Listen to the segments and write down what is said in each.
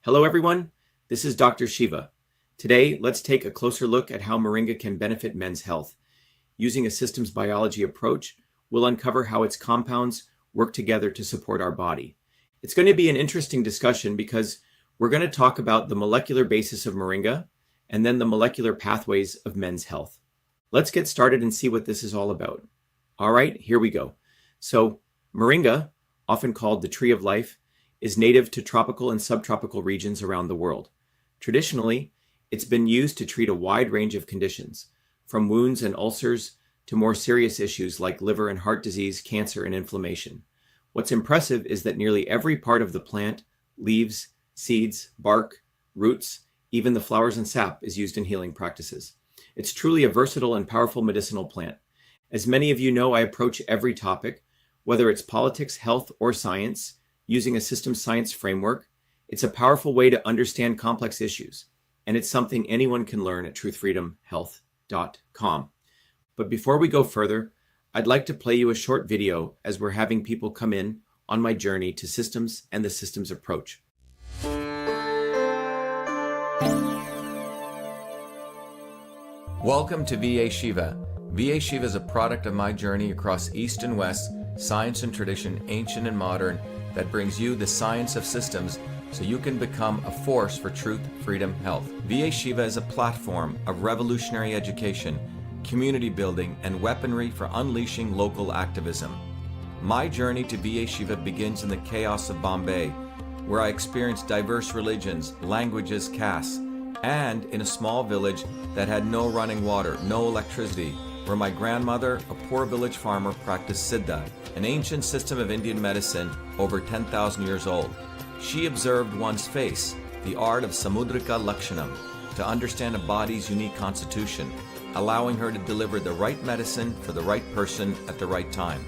Hello everyone, this is Dr. Shiva. Today, let's take a closer look at how Moringa can benefit men's health. Using a systems biology approach, we'll uncover how its compounds work together to support our body. It's going to be an interesting discussion because we're going to talk about the molecular basis of Moringa and then the molecular pathways of men's health. Let's get started and see what this is all about. All right, here we go. So, Moringa, often called the tree of life, is native to tropical and subtropical regions around the world. Traditionally, it's been used to treat a wide range of conditions, from wounds and ulcers to more serious issues like liver and heart disease, cancer, and inflammation. What's impressive is that nearly every part of the plant, leaves, seeds, bark, roots, even the flowers and sap is used in healing practices. It's truly a versatile and powerful medicinal plant. As many of you know, I approach every topic, whether it's politics, health, or science, using a systems science framework. It's a powerful way to understand complex issues, and it's something anyone can learn at truthfreedomhealth.com. But before we go further, I'd like to play you a short video as we're having people come in on my journey to systems and the systems approach. Welcome to Be Shiva. Be Shiva is a product of my journey across East and West, science and tradition, ancient and modern, that brings you the science of systems so you can become a force for truth, freedom, health. Be Shiva is a platform of revolutionary education, community building, and weaponry for unleashing local activism. My journey to Be Shiva begins in the chaos of Bombay, where I experienced diverse religions, languages, castes, and in a small village that had no running water, no electricity, where my grandmother, a poor village farmer, practiced Siddha, an ancient system of Indian medicine over 10,000 years old. She observed one's face, the art of Samudrika Lakshanam, to understand a body's unique constitution, allowing her to deliver the right medicine for the right person at the right time.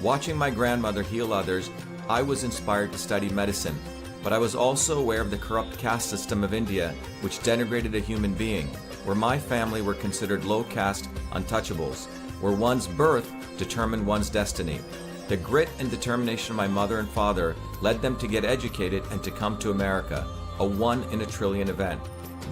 Watching my grandmother heal others, I was inspired to study medicine, but I was also aware of the corrupt caste system of India, which denigrated a human being, where my family were considered low caste untouchables, where one's birth determined one's destiny. The grit and determination of my mother and father led them to get educated and to come to America, a 1 in a trillion event.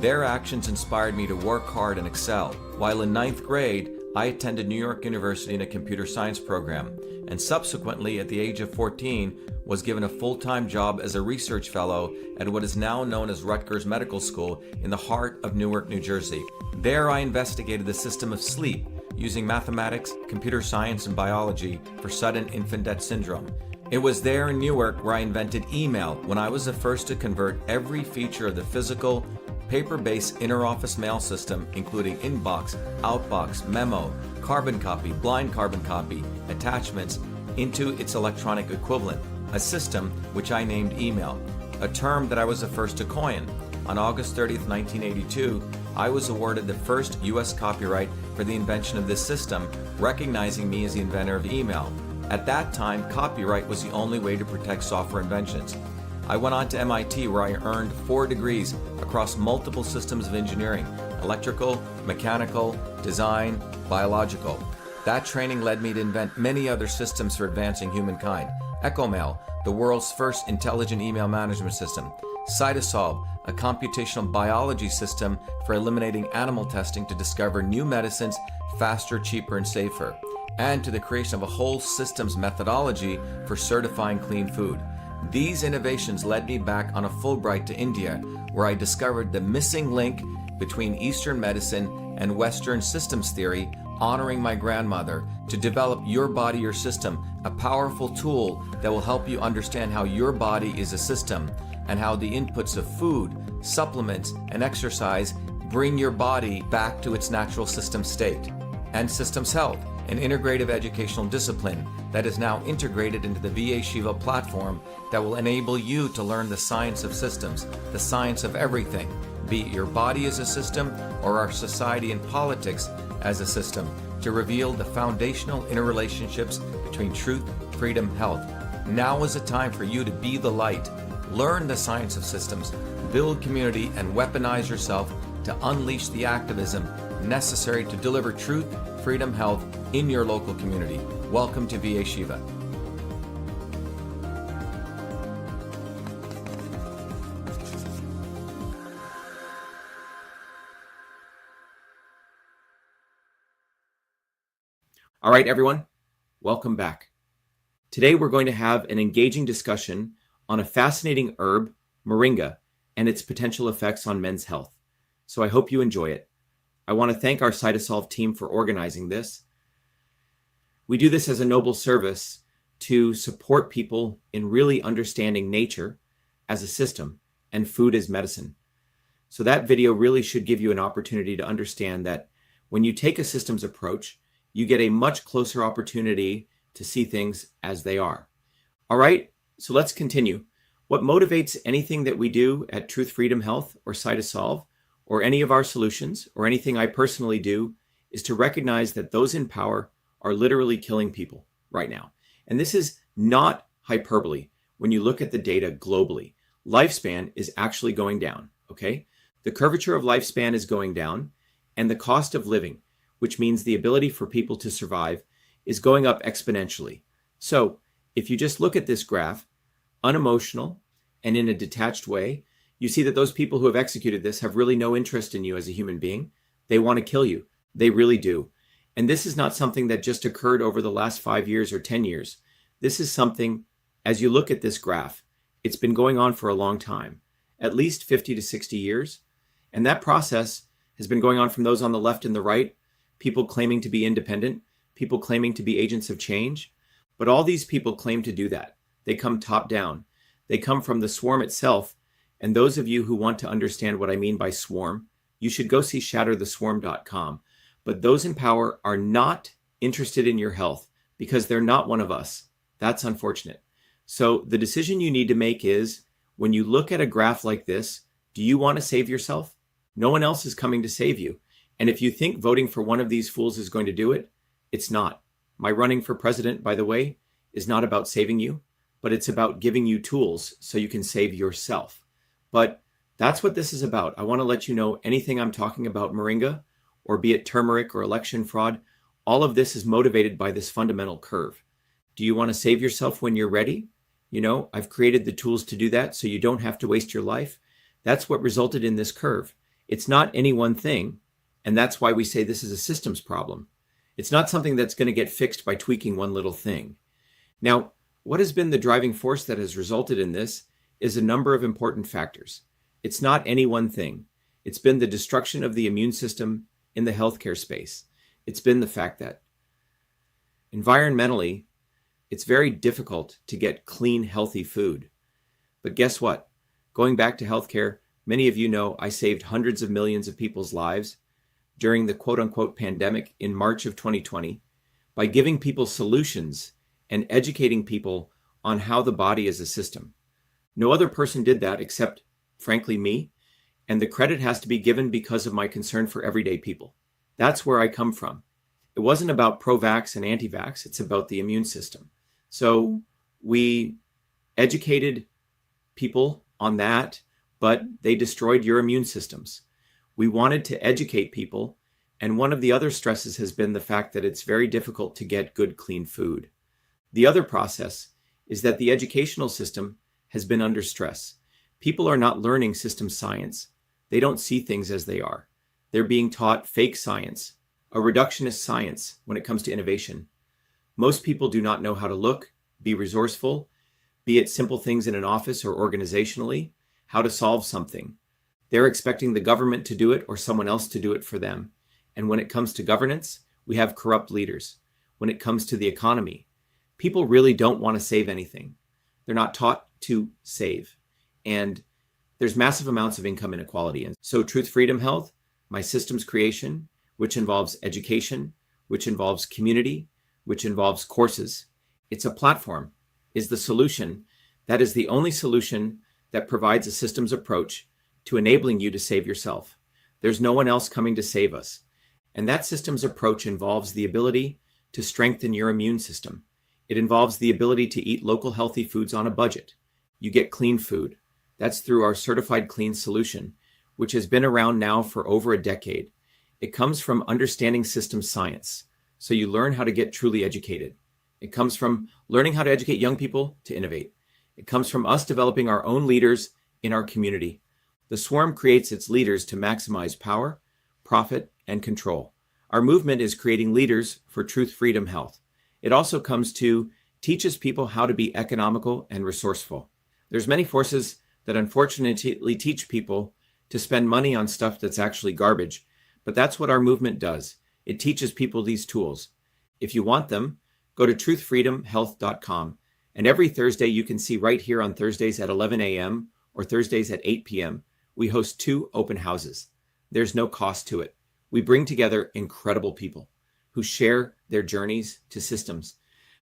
Their actions inspired me to work hard and excel. While in 9th grade, I attended New York University in a computer science program, and subsequently at the age of 14 was given a full-time job as a research fellow at what is now known as Rutgers Medical School in the heart of Newark, New Jersey. There I investigated the system of sleep using mathematics, computer science, and biology for sudden infant death syndrome. It was there in Newark where I invented email, when I was the first to convert every feature of the physical, paper-based inter-office mail system, including inbox, outbox, memo, carbon copy, blind carbon copy, attachments, into its electronic equivalent, a system which I named email, a term that I was the first to coin. On August 30th, 1982, I was awarded the first U.S. copyright for the invention of this system, recognizing me as the inventor of email. At that time, copyright was the only way to protect software inventions. I went on to MIT, where I earned 4 degrees across multiple systems of engineering: electrical, mechanical, design, biological. That training led me to invent many other systems for advancing humankind. EchoMail, the world's first intelligent email management system. CytoSolve, a computational biology system for eliminating animal testing to discover new medicines faster, cheaper, and safer. And to the creation of a whole systems methodology for certifying clean food. These innovations led me back on a Fulbright to India, where I discovered the missing link between Eastern medicine and Western systems theory, honoring my grandmother, to develop Your Body, Your System, a powerful tool that will help you understand how your body is a system and how the inputs of food, supplements, and exercise bring your body back to its natural system state. And Systems Health, an integrative educational discipline that is now integrated into the Be Shiva platform that will enable you to learn the science of systems, the science of everything, be it your body as a system or our society and politics as a system, to reveal the foundational interrelationships between truth, freedom, health. Now is the time for you to be the light, learn the science of systems, build community, and weaponize yourself to unleash the activism necessary to deliver truth, freedom, health in your local community. Welcome to Be Shiva. All right, everyone, welcome back. Today, we're going to have an engaging discussion on a fascinating herb, Moringa, and its potential effects on men's health. So I hope you enjoy it. I want to thank our CytoSolve team for organizing this. We do this as a noble service to support people in really understanding nature as a system and food as medicine. So that video really should give you an opportunity to understand that when you take a systems approach, you get a much closer opportunity to see things as they are. All right, so let's continue. What motivates anything that we do at Truth Freedom Health or CytoSolve or any of our solutions or anything I personally do is to recognize that those in power are literally killing people right now. And this is not hyperbole when you look at the data globally. Lifespan is actually going down, okay? The curvature of lifespan is going down, and the cost of living, which means the ability for people to survive, is going up exponentially. So if you just look at this graph, unemotional and in a detached way, you see that those people who have executed this have really no interest in you as a human being. They want to kill you. They really do. And this is not something that just occurred over the last 5 years or 10 years. This is something, as you look at this graph, it's been going on for a long time, at least 50 to 60 years. And that process has been going on from those on the left and the right, people claiming to be independent, people claiming to be agents of change. But all these people claim to do that. They come top down. They come from the swarm itself. And those of you who want to understand what I mean by swarm, you should go see shattertheswarm.com. But those in power are not interested in your health because they're not one of us. That's unfortunate. So the decision you need to make is, when you look at a graph like this, do you want to save yourself? No one else is coming to save you. And if you think voting for one of these fools is going to do it, it's not. My running for president, by the way, is not about saving you, but it's about giving you tools so you can save yourself. But that's what this is about. I want to let you know anything I'm talking about Moringa, or be it turmeric or election fraud, all of this is motivated by this fundamental curve. Do you want to save yourself when you're ready? You know, I've created the tools to do that so you don't have to waste your life. That's what resulted in this curve. It's not any one thing, and that's why we say this is a systems problem. It's not something that's going to get fixed by tweaking one little thing. Now, what has been the driving force that has resulted in this is a number of important factors. It's not any one thing. It's been the destruction of the immune system in the healthcare space. It's been the fact that environmentally, it's very difficult to get clean, healthy food. But guess what? Going back to healthcare, many of you know I saved hundreds of millions of people's lives during the quote-unquote pandemic in March of 2020 by giving people solutions and educating people on how the body is a system. No other person did that except, frankly, me. And the credit has to be given because of my concern for everyday people. That's where I come from. It wasn't about pro-vax and anti-vax. It's about the immune system. So we educated people on that, but they destroyed your immune systems. We wanted to educate people. And one of the other stresses has been the fact that it's very difficult to get good, clean food. The other process is that the educational system has been under stress. People are not learning system science. They don't see things as they are. They're being taught fake science, a reductionist science when it comes to innovation. Most people do not know how to look, be resourceful, be it simple things in an office or organizationally, how to solve something. They're expecting the government to do it or someone else to do it for them. And when it comes to governance, we have corrupt leaders. When it comes to the economy, people really don't want to save anything. They're not taught to save. And there's massive amounts of income inequality. And so Truth Freedom Health, my systems creation, which involves education, which involves community, which involves courses, it's a platform, is the solution. That is the only solution that provides a systems approach to enabling you to save yourself. There's no one else coming to save us. And that systems approach involves the ability to strengthen your immune system. It involves the ability to eat local healthy foods on a budget. You get clean food. That's through our Certified Clean solution, which has been around now for over a decade. It comes from understanding system science, so you learn how to get truly educated. It comes from learning how to educate young people to innovate. It comes from us developing our own leaders in our community. The swarm creates its leaders to maximize power, profit, and control. Our movement is creating leaders for truth, freedom, health. It also comes to teaches people how to be economical and resourceful. There's many forces that unfortunately teach people to spend money on stuff that's actually garbage, but that's what our movement does. It teaches people these tools. If you want them, go to truthfreedomhealth.com, and every Thursday you can see right here on Thursdays at 11 a.m. or Thursdays at 8 p.m., we host 2 open houses. There's no cost to it. We bring together incredible people who share their journeys to systems.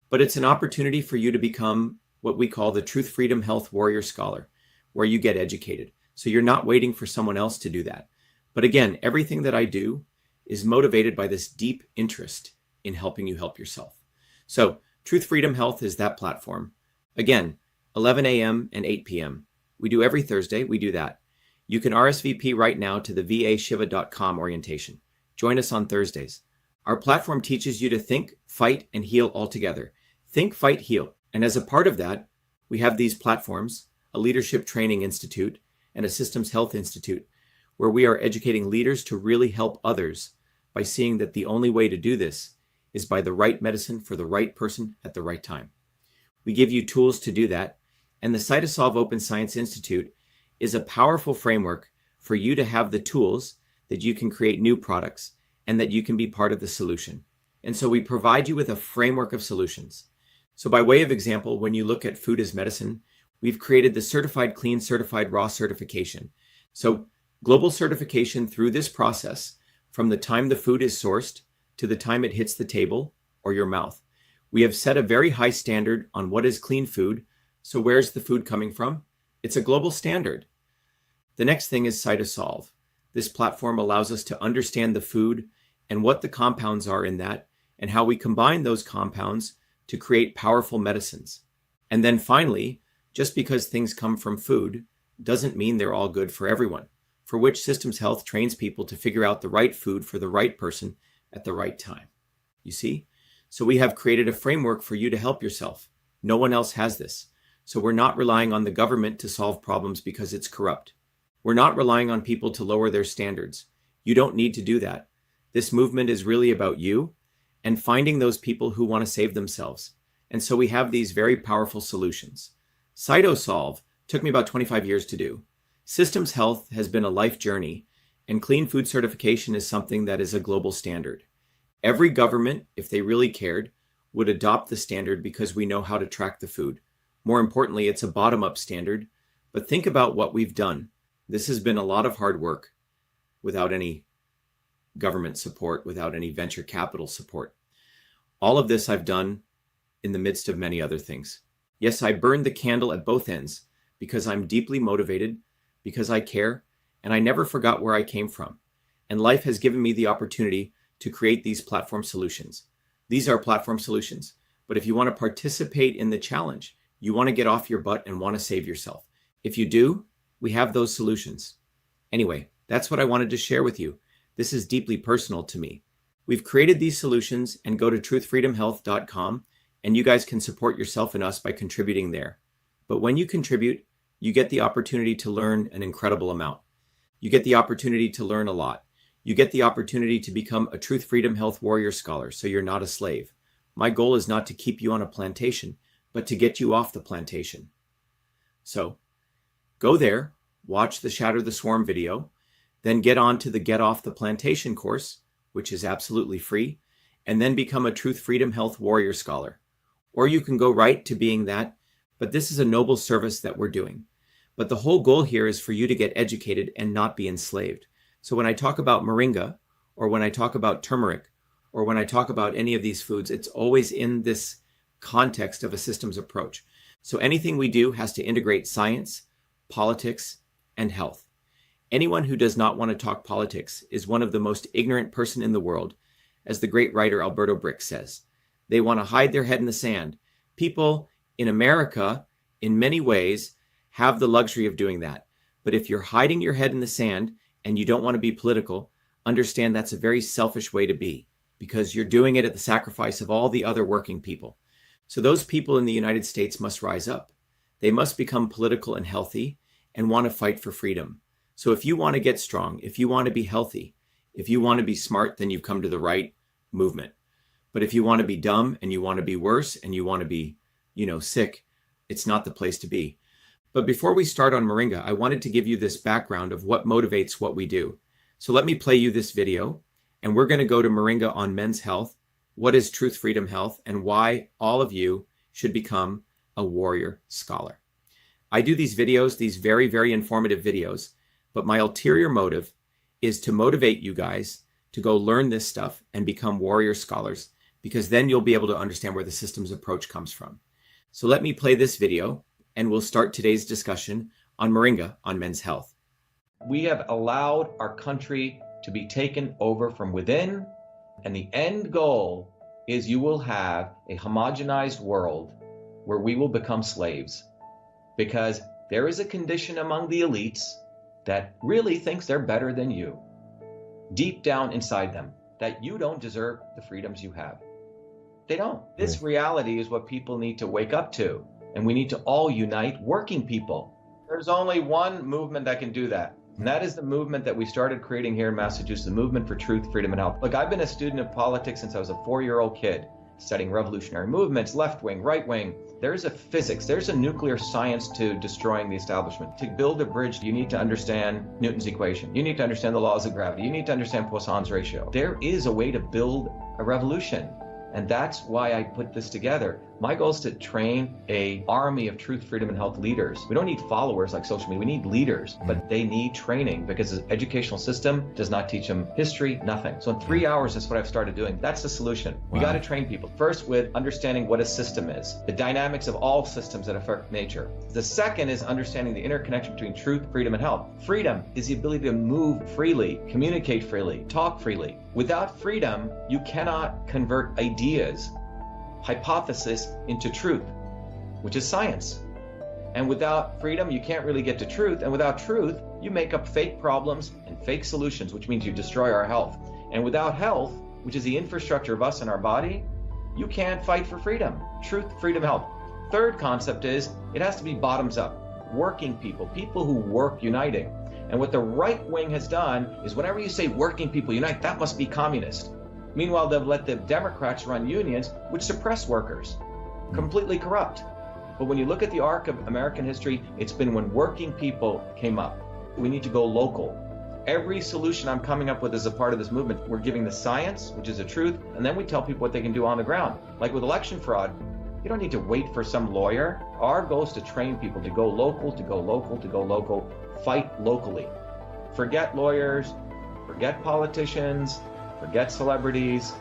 But it's an opportunity for you to become what we call the Truth, Freedom, Health Warrior Scholar, where you get educated. So you're not waiting for someone else to do that. But again, everything that I do is motivated by this deep interest in helping you help yourself. So Truth, Freedom, Health is that platform. Again, 11 a.m. and 8 p.m. We do every Thursday. We do that. You can RSVP right now to the VAShiva.com orientation. Join us on Thursdays. Our platform teaches you to think, fight, and heal all together. Think, fight, heal. And as a part of that, we have these platforms, a Leadership Training Institute and a Systems Health Institute, where we are educating leaders to really help others by seeing that the only way to do this is by the right medicine for the right person at the right time. We give you tools to do that, and the CytoSolve Open Science Institute is a powerful framework for you to have the tools that you can create new products and that you can be part of the solution. And so we provide you with a framework of solutions. So by way of example, when you look at food as medicine, we've created the Certified Clean, Certified Raw certification. So global certification through this process, from the time the food is sourced to the time it hits the table or your mouth. We have set a very high standard on what is clean food. So where's the food coming from? It's a global standard. The next thing is CytoSolve. This platform allows us to understand the food and what the compounds are in that and how we combine those compounds to create powerful medicines. And then finally, just because things come from food doesn't mean they're all good for everyone, for which Systems Health trains people to figure out the right food for the right person at the right time. You see? So we have created a framework for you to help yourself. No one else has this. So we're not relying on the government to solve problems because it's corrupt. We're not relying on people to lower their standards. You don't need to do that. This movement is really about you and finding those people who want to save themselves. And so we have these very powerful solutions. CytoSolve took me about 25 years to do. Systems Health has been a life journey, and clean food certification is something that is a global standard. Every government, if they really cared, would adopt the standard because we know how to track the food. More importantly, it's a bottom-up standard, but think about what we've done. This has been a lot of hard work without any government support, without any venture capital support. All of this I've done in the midst of many other things. Yes, I burned the candle at both ends because I'm deeply motivated, because I care, and I never forgot where I came from. And life has given me the opportunity to create these platform solutions. These are platform solutions. But if you want to participate in the challenge, you want to get off your butt and want to save yourself. If you do, we have those solutions. Anyway, that's what I wanted to share with you. This is deeply personal to me. We've created these solutions, and go to truthfreedomhealth.com, and you guys can support yourself and us by contributing there. But when you contribute, you get the opportunity to learn an incredible amount. You get the opportunity to learn a lot. You get the opportunity to become a Truth, Freedom, Health Warrior Scholar, so you're not a slave. My goal is not to keep you on a plantation, but to get you off the plantation. So go there, watch the Shatter the Swarm video, then get on to the Get Off the Plantation course, which is absolutely free, and then become a Truth, Freedom, Health Warrior Scholar. Or you can go right to being that, but this is a noble service that we're doing. But the whole goal here is for you to get educated and not be enslaved. So when I talk about Moringa, or when I talk about turmeric, or when I talk about any of these foods, it's always in this context of a systems approach. So anything we do has to integrate science, politics, and health. Anyone who does not want to talk politics is one of the most ignorant person in the world, as the great writer Alberto Brick says. They want to hide their head in the sand. People in America, in many ways, have the luxury of doing that. But if you're hiding your head in the sand and you don't want to be political, understand that's a very selfish way to be, because you're doing it at the sacrifice of all the other working people. So those people in the United States must rise up. They must become political and healthy and want to fight for freedom. So if you want to get strong, if you want to be healthy, If you want to be smart, then you've come to the right movement. But if you want to be dumb and you want to be worse and you want to be, sick, it's not the place to be. But before we start on Moringa, I wanted to give you this background of what motivates what we do. So let me play you this video, and we're going to go to Moringa on men's health, what is truth, freedom, health, and why all of you should become a warrior scholar. I do these videos, these very, very informative videos, but my ulterior motive is to motivate you guys to go learn this stuff and become warrior scholars, because then you'll be able to understand where the systems approach comes from. So let me play this video, and we'll start today's discussion on Moringa on men's health. We have allowed our country to be taken over from within, and the end goal is you will have a homogenized world where we will become slaves, because there is a condition among the elites that really thinks they're better than you, deep down inside them, that you don't deserve the freedoms you have. They don't. This reality is what people need to wake up to, and we need to all unite working people. There's only one movement that can do that, and that is the movement that we started creating here in Massachusetts, the movement for truth, freedom, and health. Look, I've been a student of politics since I was a 4-year-old kid, studying revolutionary movements, left wing, right wing. There's a physics, there's a nuclear science to destroying the establishment. To build a bridge, you need to understand Newton's equation. You need to understand the laws of gravity. You need to understand Poisson's ratio. There is a way to build a revolution. And that's why I put this together. My goal is to train an army of truth, freedom, and health leaders. We don't need followers like social media. We need leaders, but they need training because the educational system does not teach them history, nothing. So in 3 hours, that's what I've started doing. That's the solution. We got to train people. First, with understanding what a system is, the dynamics of all systems that affect nature. The second is understanding the interconnection between truth, freedom, and health. Freedom is the ability to move freely, communicate freely, talk freely. Without freedom, you cannot convert ideas, hypothesis into truth, which is science. And without freedom, you can't really get to truth. And without truth, you make up fake problems and fake solutions, which means you destroy our health. And without health, which is the infrastructure of us and our body, you can't fight for freedom. Truth, freedom, health. Third concept is it has to be bottoms up. Working people, people who work uniting. And what the right wing has done is whenever you say working people unite, that must be communist. Meanwhile, they've let the Democrats run unions, which suppress workers, completely corrupt. But when you look at the arc of American history, it's been when working people came up. We need to go local. Every solution I'm coming up with as a part of this movement, we're giving the science, which is the truth, and then we tell people what they can do on the ground. Like with election fraud, you don't need to wait for some lawyer. Our goal is to train people to go local, to go local, to go local, fight locally. Forget lawyers, forget politicians, forget celebrities.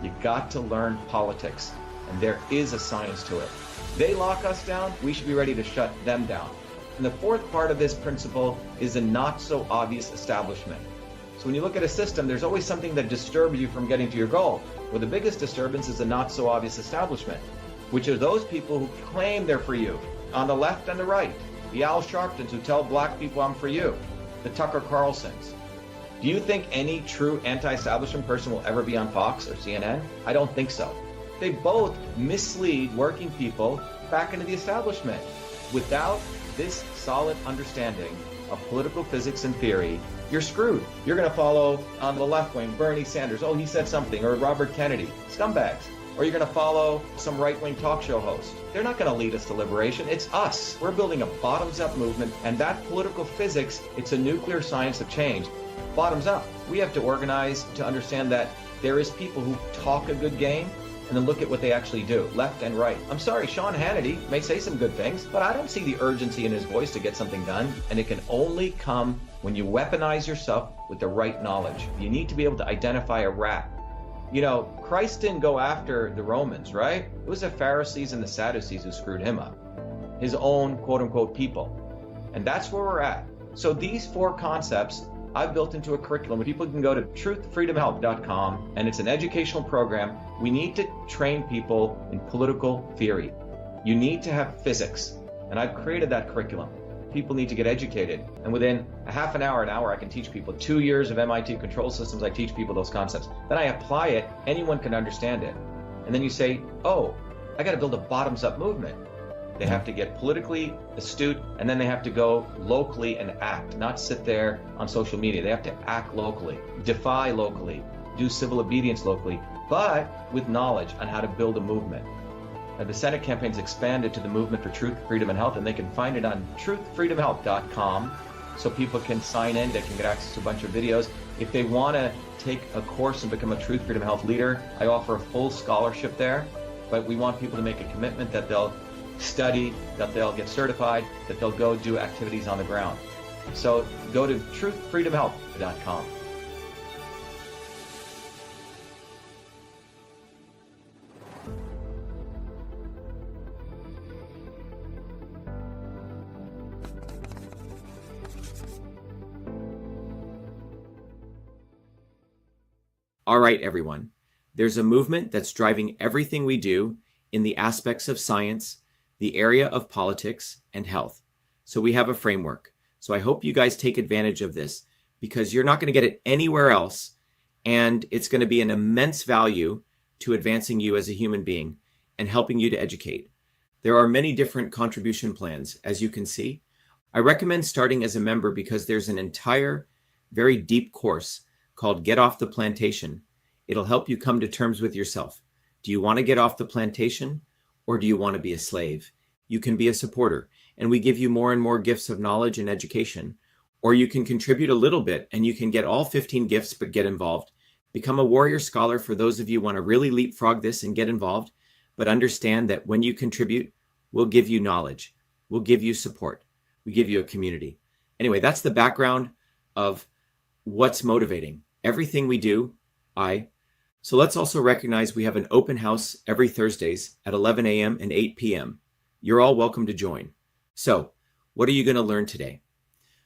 You got to learn politics, and there is a science to it. They lock us down, we should be ready to shut them down. And the fourth part of this principle is a not so obvious establishment. So when you look at a system, there's always something that disturbs you from getting to your goal. Well, the biggest disturbance is a not so obvious establishment, which are those people who claim they're for you, on the left and the right. The Al Sharptons who tell black people I'm for you. The Tucker Carlsons. Do you think any true anti-establishment person will ever be on Fox or CNN? I don't think so. They both mislead working people back into the establishment. Without this solid understanding of political physics and theory, you're screwed. You're going to follow on the left wing, Bernie Sanders, oh, he said something, or Robert Kennedy, scumbags. Or you're going to follow some right-wing talk show host. They're not going to lead us to liberation. It's us. We're building a bottoms-up movement, and that political physics, it's a nuclear science of change. Bottoms up. We have to organize to understand that there is people who talk a good game and then look at what they actually do, left and right. I'm sorry, Sean Hannity may say some good things, but I don't see the urgency in his voice to get something done, and it can only come when you weaponize yourself with the right knowledge. You need to be able to identify a rat. You know, Christ didn't go after the Romans, right? It was the Pharisees and the Sadducees who screwed him up. His own quote-unquote people. And that's where we're at. So these four concepts I've built into a curriculum where people can go to truthfreedomhealth.com, and it's an educational program. We need to train people in political theory. You need to have physics, and I've created that curriculum. People need to get educated, and within a half an hour, I can teach people. 2 years of MIT control systems, I teach people those concepts. Then I apply it, anyone can understand it. And then you say, oh, I got to build a bottoms-up movement. They have to get politically astute, and then they have to go locally and act, not sit there on social media. They have to act locally, defy locally, do civil obedience locally, but with knowledge on how to build a movement. Now, the Senate campaign's expanded to the Movement for Truth, Freedom, and Health, and they can find it on truthfreedomhealth.com, so people can sign in, they can get access to a bunch of videos. If they want to take a course and become a Truth, Freedom, Health leader, I offer a full scholarship there, but we want people to make a commitment that they'll study, that they'll get certified, that they'll go do activities on the ground. So go to truthfreedomhealth.com. All right, everyone. There's a movement that's driving everything we do in the aspects of science, the area of politics, and health. So we have a framework. So I hope you guys take advantage of this, because you're not going to get it anywhere else, and it's going to be an immense value to advancing you as a human being and helping you to educate. There are many different contribution plans, as you can see. I recommend starting as a member because there's an entire, very deep course called Get Off the Plantation. It'll help you come to terms with yourself. Do you want to get off the plantation, or do you want to be a slave? You can be a supporter, and we give you more and more gifts of knowledge and education, or you can contribute a little bit and you can get all 15 gifts but get involved. Become a warrior scholar for those of you who want to really leapfrog this and get involved, but understand that when you contribute, we'll give you knowledge, we'll give you support, we give you a community. Anyway, that's the background of what's motivating everything we do. So let's also recognize we have an open house every Thursdays at 11 a.m. and 8 p.m. You're all welcome to join. So what are you going to learn today?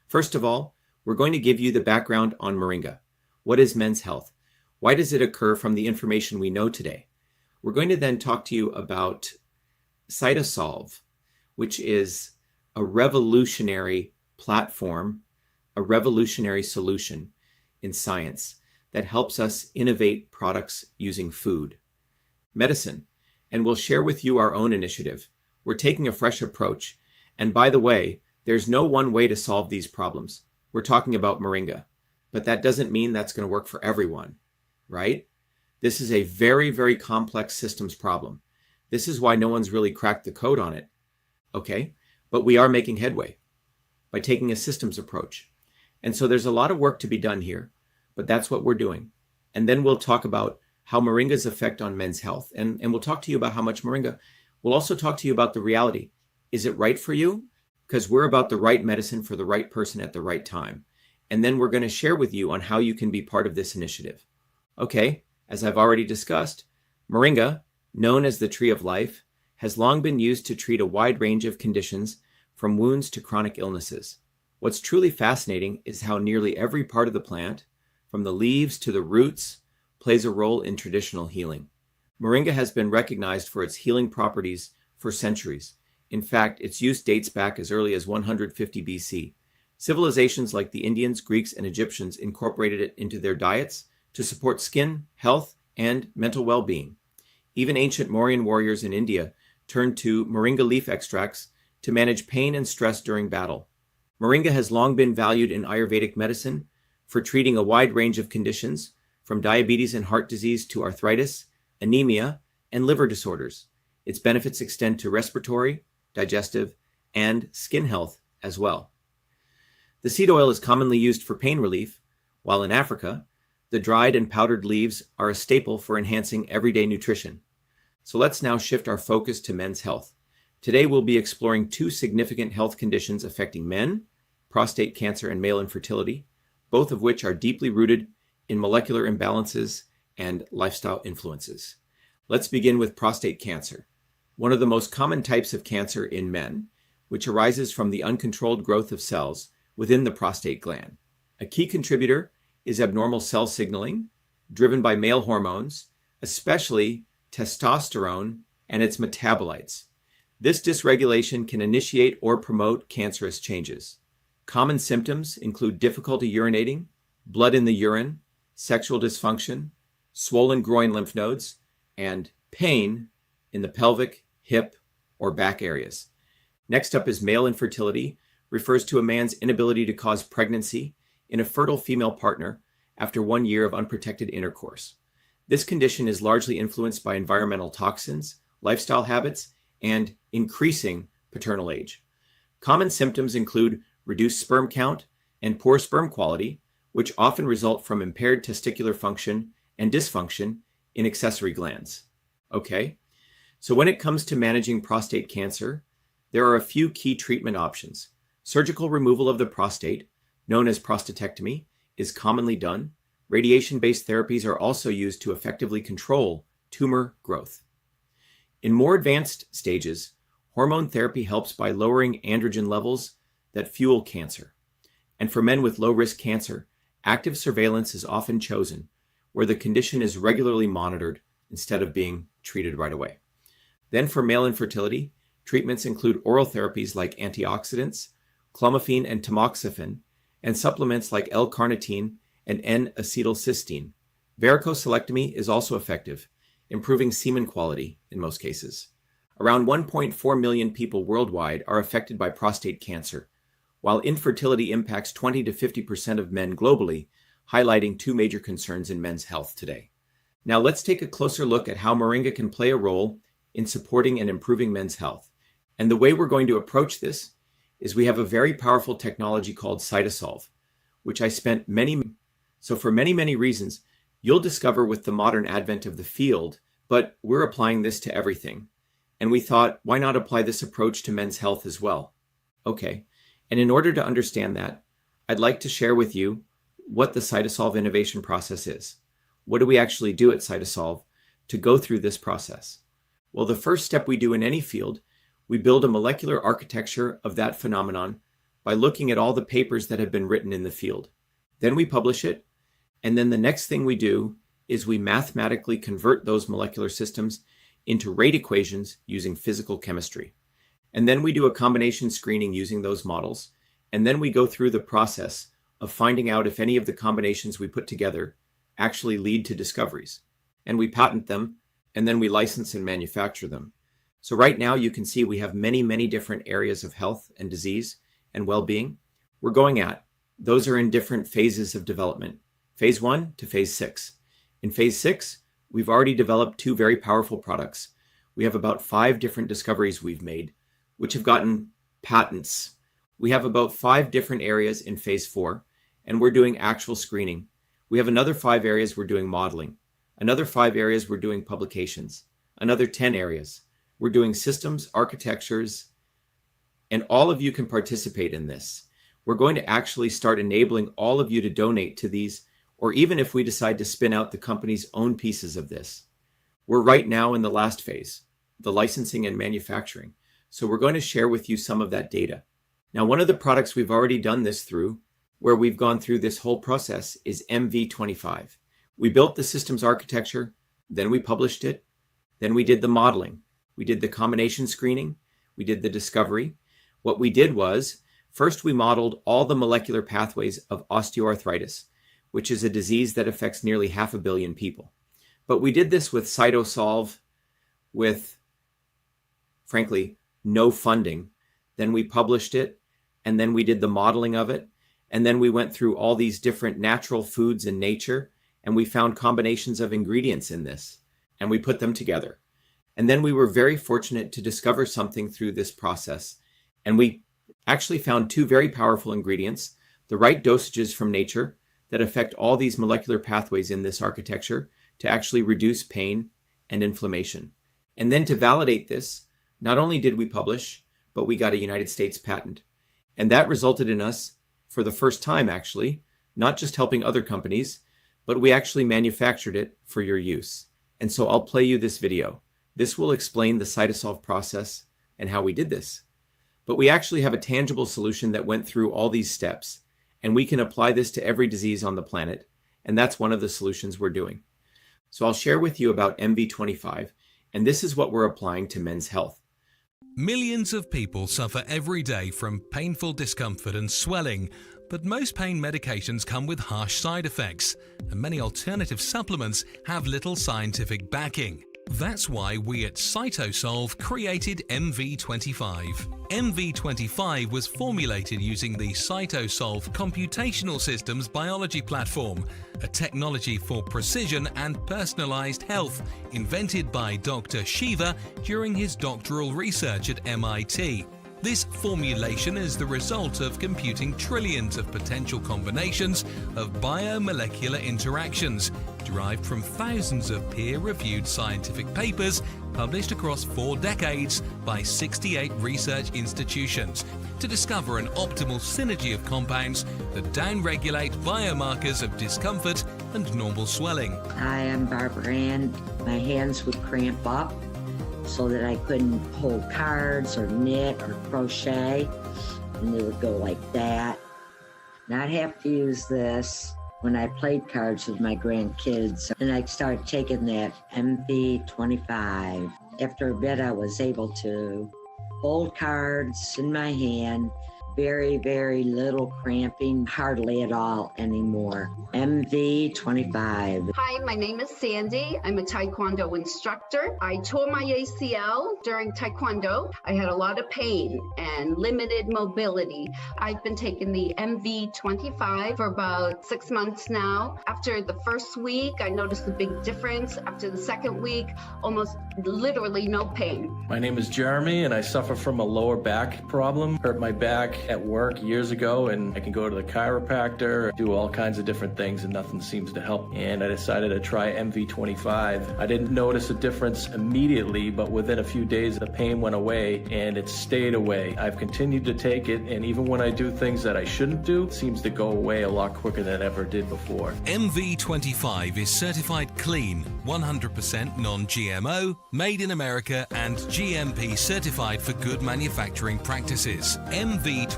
First of all, we're going to give you the background on Moringa. What is men's health? Why does it occur from the information we know today? We're going to then talk to you about CytoSolve, which is a revolutionary platform, a revolutionary solution in science that helps us innovate products using food, medicine, and we'll share with you our own initiative. We're taking a fresh approach. And by the way, there's no one way to solve these problems. We're talking about Moringa, but that doesn't mean that's going to work for everyone, right? This is a very, very complex systems problem. This is why no one's really cracked the code on it, okay? But we are making headway by taking a systems approach. And so there's a lot of work to be done here, but that's what we're doing. And then we'll talk about how Moringa's effect on men's health. And we'll talk to you about how much Moringa. We'll also talk to you about the reality. Is it right for you? Because we're about the right medicine for the right person at the right time. And then we're going to share with you on how you can be part of this initiative. Okay, as I've already discussed, Moringa, known as the tree of life, has long been used to treat a wide range of conditions from wounds to chronic illnesses. What's truly fascinating is how nearly every part of the plant, from the leaves to the roots, plays a role in traditional healing. Moringa has been recognized for its healing properties for centuries. In fact, its use dates back as early as 150 BC. Civilizations like the Indians, Greeks, and Egyptians incorporated it into their diets to support skin, health, and mental well-being. Even ancient Mauryan warriors in India turned to Moringa leaf extracts to manage pain and stress during battle. Moringa has long been valued in Ayurvedic medicine for treating a wide range of conditions, from diabetes and heart disease to arthritis, anemia, and liver disorders. Its benefits extend to respiratory, digestive, and skin health as well. The seed oil is commonly used for pain relief, while in Africa, the dried and powdered leaves are a staple for enhancing everyday nutrition. So let's now shift our focus to men's health. Today we'll be exploring two significant health conditions affecting men, prostate cancer and male infertility, both of which are deeply rooted in molecular imbalances and lifestyle influences. Let's begin with prostate cancer, one of the most common types of cancer in men, which arises from the uncontrolled growth of cells within the prostate gland. A key contributor is abnormal cell signaling, driven by male hormones, especially testosterone and its metabolites. This dysregulation can initiate or promote cancerous changes. Common symptoms include difficulty urinating, blood in the urine, sexual dysfunction, swollen groin lymph nodes, and pain in the pelvic, hip, or back areas. Next up is male infertility, refers to a man's inability to cause pregnancy in a fertile female partner after 1 year of unprotected intercourse. This condition is largely influenced by environmental toxins, lifestyle habits, and increasing paternal age. Common symptoms include reduced sperm count and poor sperm quality, which often result from impaired testicular function and dysfunction in accessory glands. Okay, so when it comes to managing prostate cancer, there are a few key treatment options. Surgical removal of the prostate, known as prostatectomy, is commonly done. Radiation-based therapies are also used to effectively control tumor growth. In more advanced stages, hormone therapy helps by lowering androgen levels that fuel cancer. And for men with low-risk cancer, active surveillance is often chosen, where the condition is regularly monitored instead of being treated right away. Then for male infertility, treatments include oral therapies like antioxidants, clomiphene and tamoxifen, and supplements like L-carnitine and N-acetylcysteine. Varicocelectomy is also effective, improving semen quality in most cases. Around 1.4 million people worldwide are affected by prostate cancer, while infertility impacts 20 to 50% of men globally, highlighting two major concerns in men's health today. Now let's take a closer look at how Moringa can play a role in supporting and improving men's health. And the way we're going to approach this is we have a very powerful technology called CytoSolve, which I spent for many reasons, you'll discover with the modern advent of the field, but we're applying this to everything. And we thought, why not apply this approach to men's health as well? Okay, and in order to understand that, I'd like to share with you what the CytoSolve innovation process is. What do we actually do at CytoSolve to go through this process? Well, the first step we do in any field, we build a molecular architecture of that phenomenon by looking at all the papers that have been written in the field. Then we publish it, and then the next thing we do is we mathematically convert those molecular systems into rate equations using physical chemistry. And then we do a combination screening using those models, and then we go through the process of finding out if any of the combinations we put together actually lead to discoveries. And we patent them, and then we license and manufacture them. So right now you can see we have many different areas of health and disease and well-being we're going at. Those are in different phases of development, phase 1 to phase 6. In phase 6, we've already developed 2 very powerful products. We have about 5 different discoveries we've made, which have gotten patents. We have about 5 different areas in phase 4, and we're doing actual screening. We have another 5 areas we're doing modeling. Another 5 areas we're doing publications. Another 10 areas. We're doing systems, architectures, and all of you can participate in this. We're going to actually start enabling all of you to donate to these, or even if we decide to spin out the company's own pieces of this. We're right now in the last phase, the licensing and manufacturing. So we're going to share with you some of that data. Now, one of the products we've already done this through, where we've gone through this whole process, is MV25. We built the systems architecture, then we published it, then we did the modeling. We did the combination screening, we did the discovery. What we did was, first we modeled all the molecular pathways of osteoarthritis, which is a disease that affects nearly 500 million people. But we did this with CytoSolve with, frankly, no funding. Then we published it, and then we did the modeling of it, and then we went through all these different natural foods in nature, and we found combinations of ingredients in this, and we put them together. And then we were very fortunate to discover something through this process. And we actually found 2 very powerful ingredients, the right dosages from nature that affect all these molecular pathways in this architecture to actually reduce pain and inflammation. And then to validate this, not only did we publish, but we got a United States patent. And that resulted in us, for the first time actually, not just helping other companies, but we actually manufactured it for your use. And so I'll play you this video. This will explain the CytoSolve process and how we did this. But we actually have a tangible solution that went through all these steps, and we can apply this to every disease on the planet, and that's one of the solutions we're doing. So I'll share with you about MV25, and this is what we're applying to men's health. Millions of people suffer every day from painful discomfort and swelling, but most pain medications come with harsh side effects, and many alternative supplements have little scientific backing. That's why we at CytoSolve created MV25. MV25 was formulated using the CytoSolve computational systems biology platform, a technology for precision and personalized health invented by Dr. Shiva during his doctoral research at MIT. This formulation is the result of computing trillions of potential combinations of biomolecular interactions derived from thousands of peer-reviewed scientific papers published across 4 decades by 68 research institutions to discover an optimal synergy of compounds that downregulate biomarkers of discomfort and normal swelling. Hi, I'm Barbara Ann. My hands would cramp up so that I couldn't hold cards or knit or crochet, and they would go like that. And I'd have to use this when I played cards with my grandkids, and I started taking that MV25. After a bit, I was able to hold cards in my hand, very, very little cramping, hardly at all anymore. MV25. Hi, my name is Sandy. I'm a Taekwondo instructor. I tore my ACL during Taekwondo. I had a lot of pain and limited mobility. I've been taking the MV25 for about 6 months now. After the first week, I noticed a big difference. After the second week, almost literally no pain. My name is Jeremy, and I suffer from a lower back problem. Hurt my back at work years ago, and I can go to the chiropractor, do all kinds of different things, and nothing seems to help. And I decided to try MV25. I didn't notice a difference immediately, but within a few days the pain went away, and it stayed away. I've continued to take it, and even when I do things that I shouldn't do, it seems to go away a lot quicker than it ever did before. MV25 is certified clean, 100% non-GMO, made in America, and GMP certified for good manufacturing practices. MV25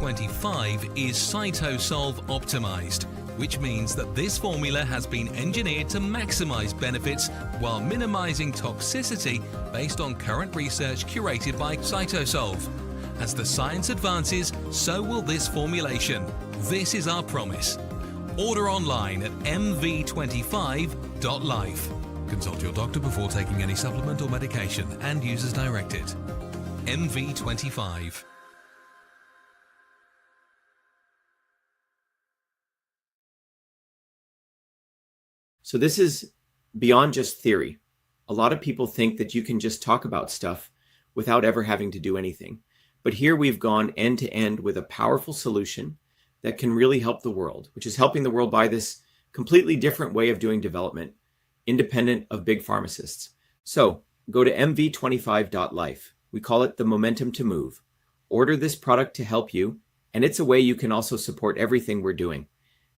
is CytoSolve optimized, which means that this formula has been engineered to maximize benefits while minimizing toxicity based on current research curated by CytoSolve. As the science advances, so will this formulation. This is our promise. Order online at mv25.life. Consult your doctor before taking any supplement or medication and use as directed. MV25. So this is beyond just theory. A lot of people think that you can just talk about stuff without ever having to do anything. But here we've gone end to end with a powerful solution that can really help the world, which is helping the world by this completely different way of doing development, independent of big pharmacists. So go to mv25.life. We call it the momentum to move. Order this product to help you, and it's a way you can also support everything we're doing.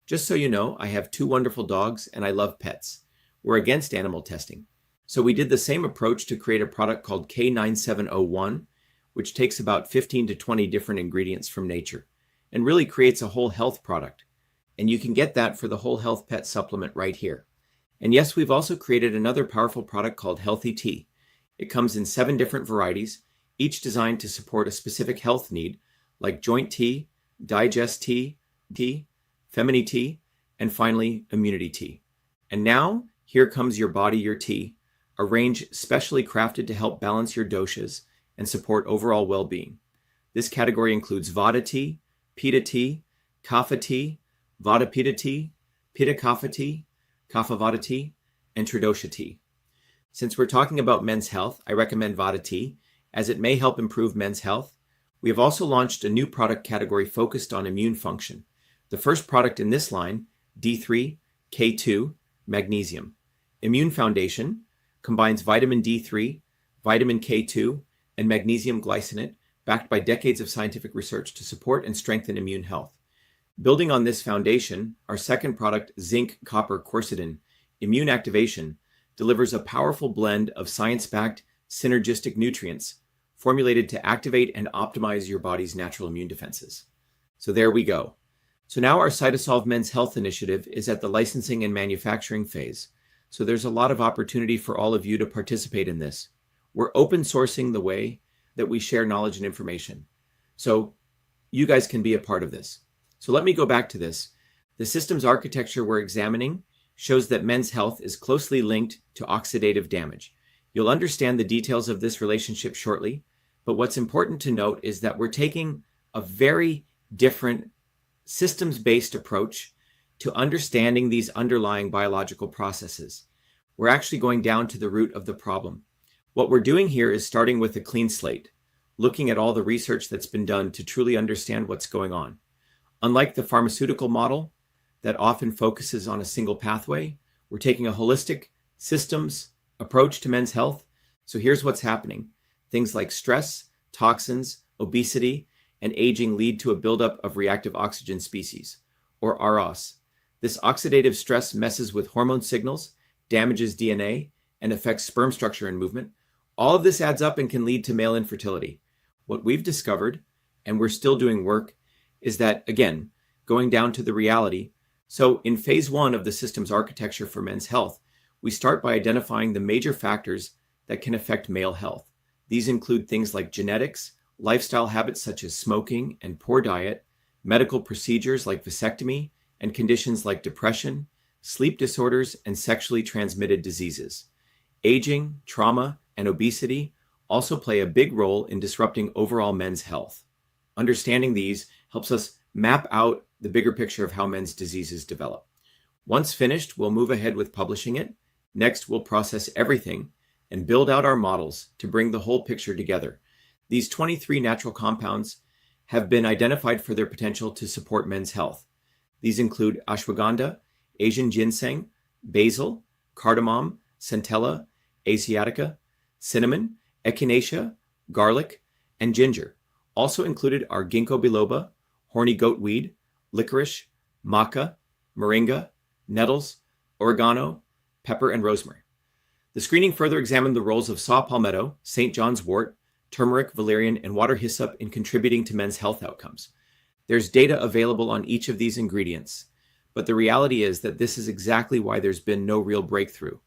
Just so you know, I have 2 wonderful dogs and I love pets. We're against animal testing. So we did the same approach to create a product called K9701, which takes about 15 to 20 different ingredients from nature and really creates a whole health product. And you can get that for the whole health pet supplement right here. And yes, we've also created another powerful product called Healthy Tea. It comes in 7 different varieties, each designed to support a specific health need, like joint tea, digest tea, Femini tea, and finally, immunity tea. And now, here comes your body, your tea, a range specially crafted to help balance your doshas and support overall well-being. This category includes Vata tea, Pitta tea, Kapha tea, Vata Pitta tea, Pitta Kapha tea, Kapha Vata tea, and Tridosha tea. Since we're talking about men's health, I recommend Vata tea, as it may help improve men's health. We have also launched a new product category focused on immune function. The first product in this line, D3, K2, Magnesium. Immune Foundation combines vitamin D3, vitamin K2, and magnesium glycinate, backed by decades of scientific research to support and strengthen immune health. Building on this foundation, our second product, Zinc Copper Quercetin, Immune Activation, delivers a powerful blend of science-backed synergistic nutrients formulated to activate and optimize your body's natural immune defenses. So there we go. So now our CytoSolve Men's Health Initiative is at the licensing and manufacturing phase. So there's a lot of opportunity for all of you to participate in this. We're open sourcing the way that we share knowledge and information. So you guys can be a part of this. So let me go back to this. The systems architecture we're examining shows that men's health is closely linked to oxidative damage. You'll understand the details of this relationship shortly, but what's important to note is that we're taking a very different systems-based approach to understanding these underlying biological processes. We're actually going down to the root of the problem. What we're doing here is starting with a clean slate, looking at all the research that's been done to truly understand what's going on. Unlike the pharmaceutical model that often focuses on a single pathway, we're taking a holistic systems approach to men's health. So here's what's happening. Things like stress, toxins, obesity, and aging lead to a buildup of reactive oxygen species, or ROS. This oxidative stress messes with hormone signals, damages DNA, and affects sperm structure and movement. All of this adds up and can lead to male infertility. What we've discovered, and we're still doing work, is that, again, going down to the reality. So in phase 1 of the systems architecture for men's health, we start by identifying the major factors that can affect male health. These include things like genetics, lifestyle habits such as smoking and poor diet, medical procedures like vasectomy, and conditions like depression, sleep disorders, and sexually transmitted diseases. Aging, trauma, and obesity also play a big role in disrupting overall men's health. Understanding these helps us map out the bigger picture of how men's diseases develop. Once finished, we'll move ahead with publishing it. Next, we'll process everything and build out our models to bring the whole picture together. These 23 natural compounds have been identified for their potential to support men's health. These include ashwagandha, Asian ginseng, basil, cardamom, centella, asiatica, cinnamon, echinacea, garlic, and ginger. Also included are ginkgo biloba, horny goatweed, licorice, maca, moringa, nettles, oregano, pepper, and rosemary. The screening further examined the roles of saw palmetto, St. John's wort, turmeric, valerian, and water hyssop in contributing to men's health outcomes. There's data available on each of these ingredients, but the reality is that this is exactly why there's been no real breakthrough.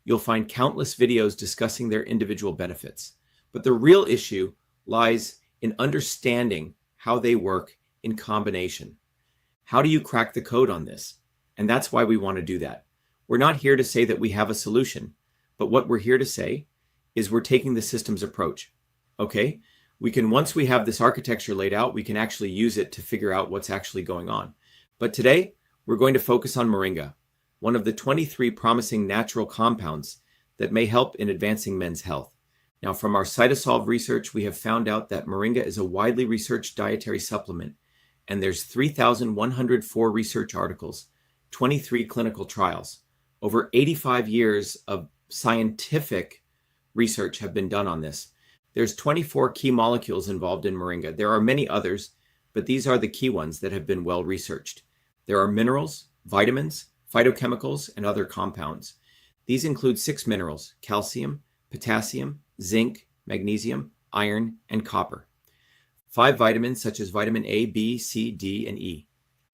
You'll find countless videos discussing their individual benefits, but the real issue lies in understanding how they work in combination. How do you crack the code on this? And that's why we want to do that. We're not here to say that we have a solution, but what we're here to say is we're taking the systems approach. Okay, once we have this architecture laid out, we can actually use it to figure out what's actually going on. But today, we're going to focus on Moringa, one of the 23 promising natural compounds that may help in advancing men's health. Now, from our CytoSolve research, we have found out that Moringa is a widely researched dietary supplement, and there's 3,104 research articles, 23 clinical trials. Over 85 years of scientific research have been done on this. There's 24 key molecules involved in Moringa. There are many others, but these are the key ones that have been well researched. There are minerals, vitamins, phytochemicals, and other compounds. These include 6 minerals: calcium, potassium, zinc, magnesium, iron, and copper. 5 vitamins such as vitamin A, B, C, D, and E.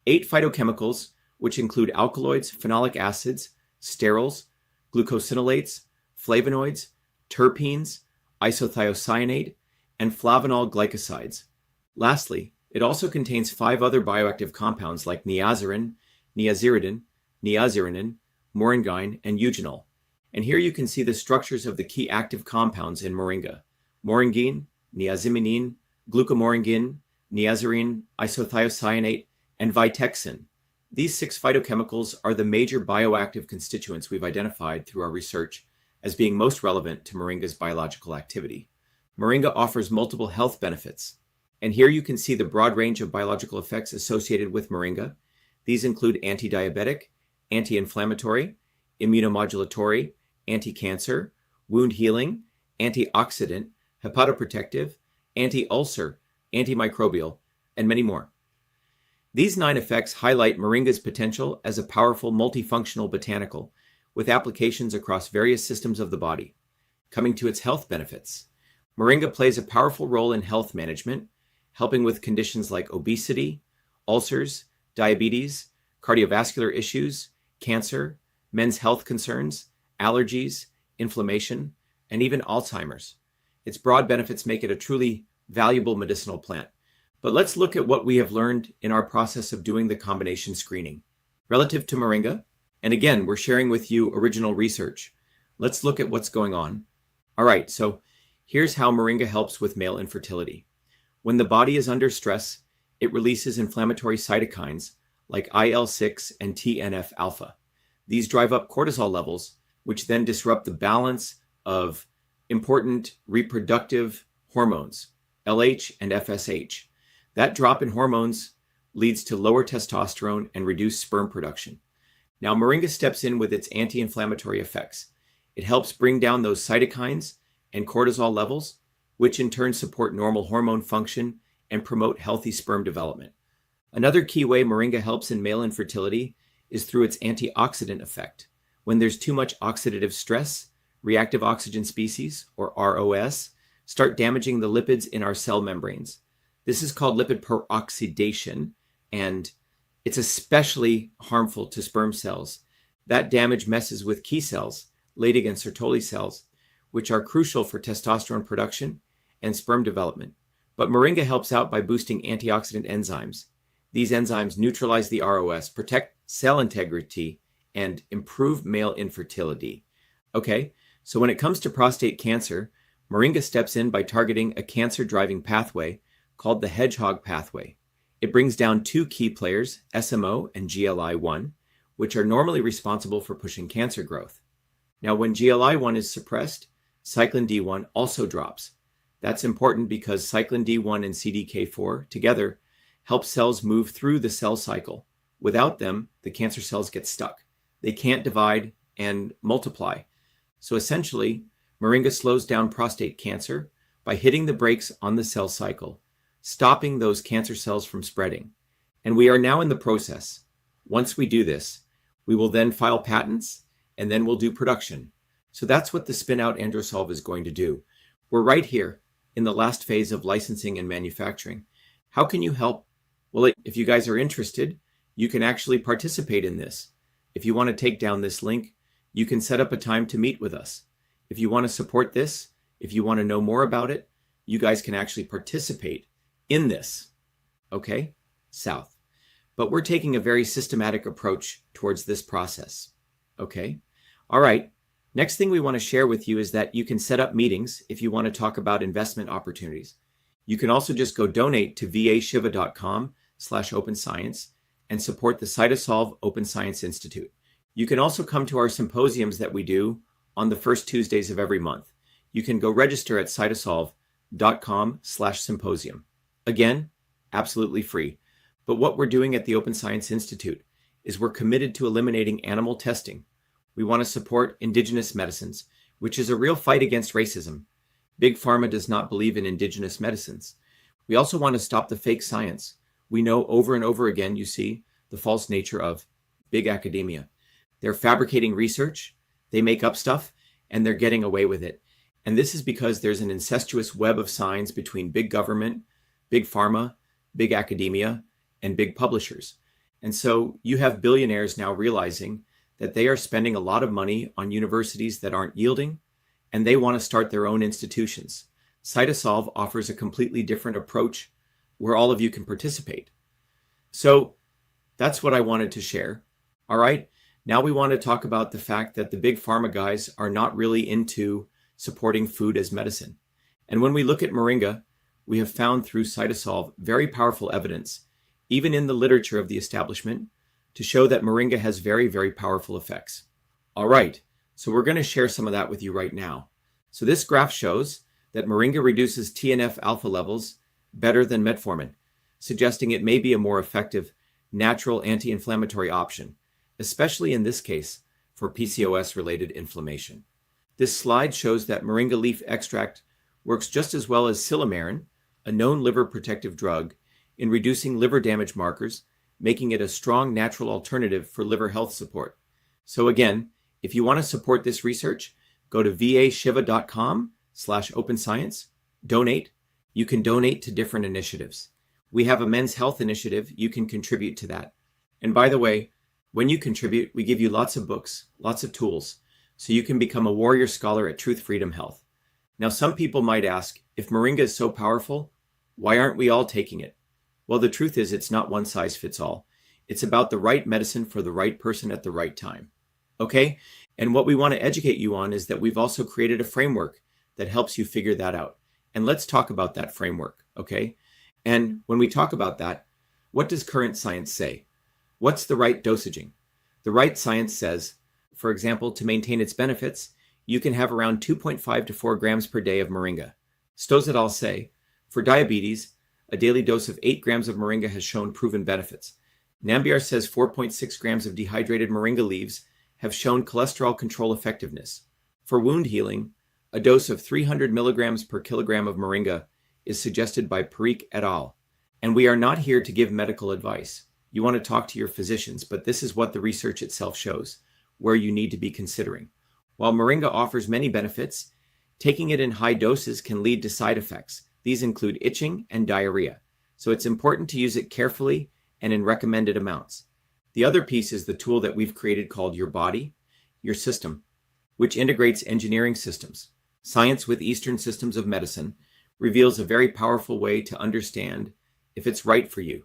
8 phytochemicals, which include alkaloids, phenolic acids, sterols, glucosinolates, flavonoids, terpenes, isothiocyanate, and flavanol glycosides. Lastly, it also contains 5 other bioactive compounds like niazirin, niaziridin, niazirinin, moringine, and eugenol. And here you can see the structures of the key active compounds in Moringa: moringine, niaziminine, glucomoringin, niazirin, isothiocyanate, and vitexin. These 6 phytochemicals are the major bioactive constituents we've identified through our research as being most relevant to Moringa's biological activity. Moringa offers multiple health benefits, and here you can see the broad range of biological effects associated with Moringa. These include anti-diabetic, anti-inflammatory, immunomodulatory, anti-cancer, wound healing, antioxidant, hepatoprotective, anti-ulcer, antimicrobial, and many more. These 9 effects highlight Moringa's potential as a powerful multifunctional botanical with applications across various systems of the body. Coming to its health benefits, Moringa plays a powerful role in health management, helping with conditions like obesity, ulcers, diabetes, cardiovascular issues, cancer, men's health concerns, allergies, inflammation, and even Alzheimer's. Its broad benefits make it a truly valuable medicinal plant. But let's look at what we have learned in our process of doing the combination screening. Relative to Moringa, and again, we're sharing with you original research. Let's look at what's going on. All right, so here's how Moringa helps with male infertility. When the body is under stress, it releases inflammatory cytokines like IL-6 and TNF-alpha. These drive up cortisol levels, which then disrupt the balance of important reproductive hormones, LH and FSH. That drop in hormones leads to lower testosterone and reduced sperm production. Now, Moringa steps in with its anti-inflammatory effects. It helps bring down those cytokines and cortisol levels, which in turn support normal hormone function and promote healthy sperm development. Another key way Moringa helps in male infertility is through its antioxidant effect. When there's too much oxidative stress, reactive oxygen species, or ROS, start damaging the lipids in our cell membranes. This is called lipid peroxidation, and it's especially harmful to sperm cells. That damage messes with key cells, Leydig and Sertoli cells, which are crucial for testosterone production and sperm development. But Moringa helps out by boosting antioxidant enzymes. These enzymes neutralize the ROS, protect cell integrity, and improve male infertility. Okay, so when it comes to prostate cancer, Moringa steps in by targeting a cancer-driving pathway called the hedgehog pathway. It brings down two key players, SMO and GLI-1, which are normally responsible for pushing cancer growth. Now, when GLI-1 is suppressed, cyclin D1 also drops. That's important because cyclin D1 and CDK4 together help cells move through the cell cycle. Without them, the cancer cells get stuck. They can't divide and multiply. So essentially, Moringa slows down prostate cancer by hitting the brakes on the cell cycle, stopping those cancer cells from spreading. And we are now in the process. Once we do this, we will then file patents, and then we'll do production. So that's what the spin-out AndroSolve is going to do. We're right here in the last phase of licensing and manufacturing. How can you help? Well, if you guys are interested, you can actually participate in this. If you want to take down this link, you can set up a time to meet with us. If you want to support this, if you want to know more about it, you guys can actually participate in this. Okay? South. But we're taking a very systematic approach towards this process. Okay? All right. Next thing we want to share with you is that you can set up meetings if you want to talk about investment opportunities. You can also just go donate to vashiva.com/openscience and support the CytoSolve Open Science Institute. You can also come to our symposiums that we do on the first Tuesdays of every month. You can go register at cytosolve.com/symposium. Again, absolutely free. But what we're doing at the Open Science Institute is we're committed to eliminating animal testing. We want to support indigenous medicines, which is a real fight against racism. Big Pharma does not believe in indigenous medicines. We also want to stop the fake science. We know over and over again, you see, the false nature of big academia. They're fabricating research, they make up stuff, and they're getting away with it. And this is because there's an incestuous web of signs between big government, big pharma, big academia, and big publishers. And so you have billionaires now realizing that they are spending a lot of money on universities that aren't yielding, and they want to start their own institutions. CytoSolve offers a completely different approach where all of you can participate. So that's what I wanted to share. All right. Now we want to talk about the fact that the big pharma guys are not really into supporting food as medicine. And when we look at Moringa, we have found through CytoSolve very powerful evidence, even in the literature of the establishment, to show that Moringa has very, very powerful effects. All right, so we're going to share some of that with you right now. So this graph shows that Moringa reduces TNF-alpha levels better than metformin, suggesting it may be a more effective natural anti-inflammatory option, especially in this case for PCOS-related inflammation. This slide shows that Moringa leaf extract works just as well as silymarin, a known liver protective drug, in reducing liver damage markers, making it a strong natural alternative for liver health support. So again, if you want to support this research, go to vashiva.com/openscience, donate. You can donate to different initiatives. We have a men's health initiative. You can contribute to that. And by the way, when you contribute, we give you lots of books, lots of tools, so you can become a warrior scholar at Truth Freedom Health. Now, some people might ask, if Moringa is so powerful, why aren't we all taking it? Well, the truth is it's not one size fits all. It's about the right medicine for the right person at the right time. Okay? And what we want to educate you on is that we've also created a framework that helps you figure that out. And let's talk about that framework, okay? And when we talk about that, what does current science say? What's the right dosaging? The right science says, for example, to maintain its benefits, you can have around 2.5 to 4 grams per day of Moringa. Stows et al. Say, for diabetes, a daily dose of 8 grams of Moringa has shown proven benefits. Nambiar says 4.6 grams of dehydrated Moringa leaves have shown cholesterol control effectiveness. For wound healing, a dose of 300 milligrams per kilogram of Moringa is suggested by Parikh et al. And we are not here to give medical advice. You want to talk to your physicians, but this is what the research itself shows, where you need to be considering. While Moringa offers many benefits, taking it in high doses can lead to side effects. These include itching and diarrhea. So it's important to use it carefully and in recommended amounts. The other piece is the tool that we've created called Your Body, Your System, which integrates engineering systems. Science with Eastern systems of medicine reveals a very powerful way to understand if it's right for you.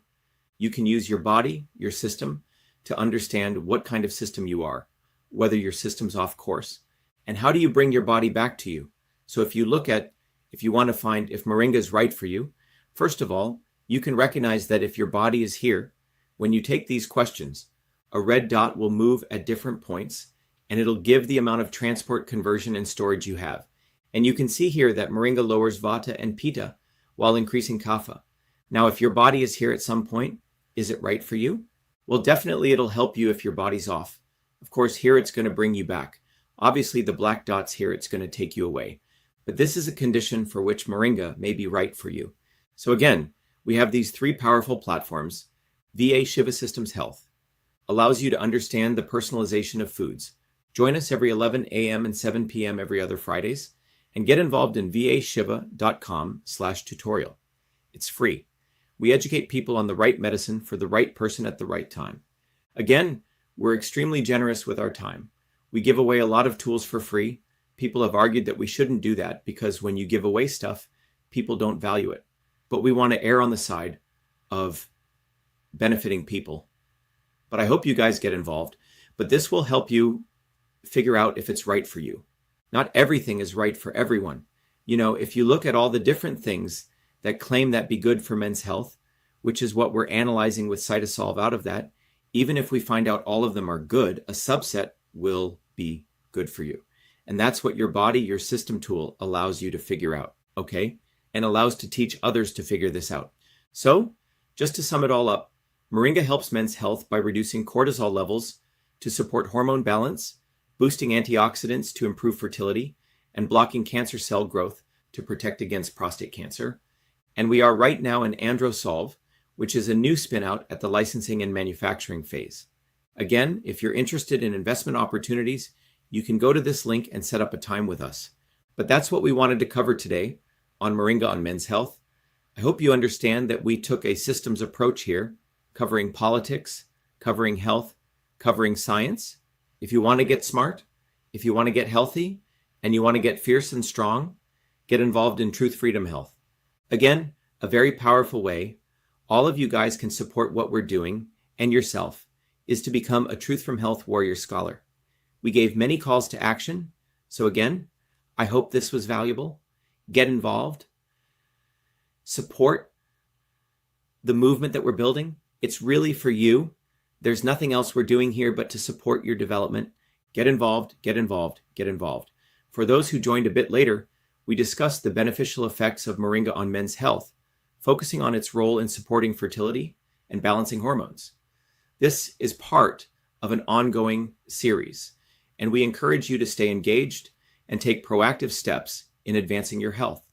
You can use your body, your system, to understand what kind of system you are, whether your system's off course, and how do you bring your body back to you. So if you want to find if Moringa is right for you, first of all, you can recognize that if your body is here, when you take these questions, a red dot will move at different points, and it'll give the amount of transport, conversion, and storage you have. And you can see here that Moringa lowers Vata and Pitta while increasing Kapha. Now, if your body is here at some point, is it right for you? Well, definitely it'll help you if your body's off. Of course, here it's going to bring you back. Obviously, the black dots here, it's going to take you away. But this is a condition for which Moringa may be right for you. So again, we have these 3 powerful platforms. VA Shiva Systems Health allows you to understand the personalization of foods. Join us every 11 a.m. and 7 p.m. every other Fridays, and get involved in vashiva.com/tutorial. It's free. We educate people on the right medicine for the right person at the right time. Again, we're extremely generous with our time. We give away a lot of tools for free. People have argued that we shouldn't do that because when you give away stuff, people don't value it. But we want to err on the side of benefiting people. But I hope you guys get involved. But this will help you figure out if it's right for you. Not everything is right for everyone. You know, if you look at all the different things that claim that be good for men's health, which is what we're analyzing with CytoSolve out of that, even if we find out all of them are good, a subset will be good for you. And that's what your body, your system tool allows you to figure out, okay? And allows to teach others to figure this out. So, just to sum it all up, Moringa helps men's health by reducing cortisol levels to support hormone balance, boosting antioxidants to improve fertility, and blocking cancer cell growth to protect against prostate cancer. And we are right now in AndroSolve, which is a new spin-out at the licensing and manufacturing phase. Again, if you're interested in investment opportunities, you can go to this link and set up a time with us. But that's what we wanted to cover today on Moringa on Men's Health. I hope you understand that we took a systems approach here, covering politics, covering health, covering science. If you want to get smart, if you want to get healthy, and you want to get fierce and strong, get involved in Truth Freedom Health. Again, a very powerful way all of you guys can support what we're doing, and yourself, is to become a Truth from Health Warrior Scholar. We gave many calls to action, so again, I hope this was valuable. Get involved. Support the movement that we're building. It's really for you. There's nothing else we're doing here but to support your development. Get involved, get involved, get involved. For those who joined a bit later, we discussed the beneficial effects of Moringa on men's health, focusing on its role in supporting fertility and balancing hormones. This is part of an ongoing series, and we encourage you to stay engaged and take proactive steps in advancing your health.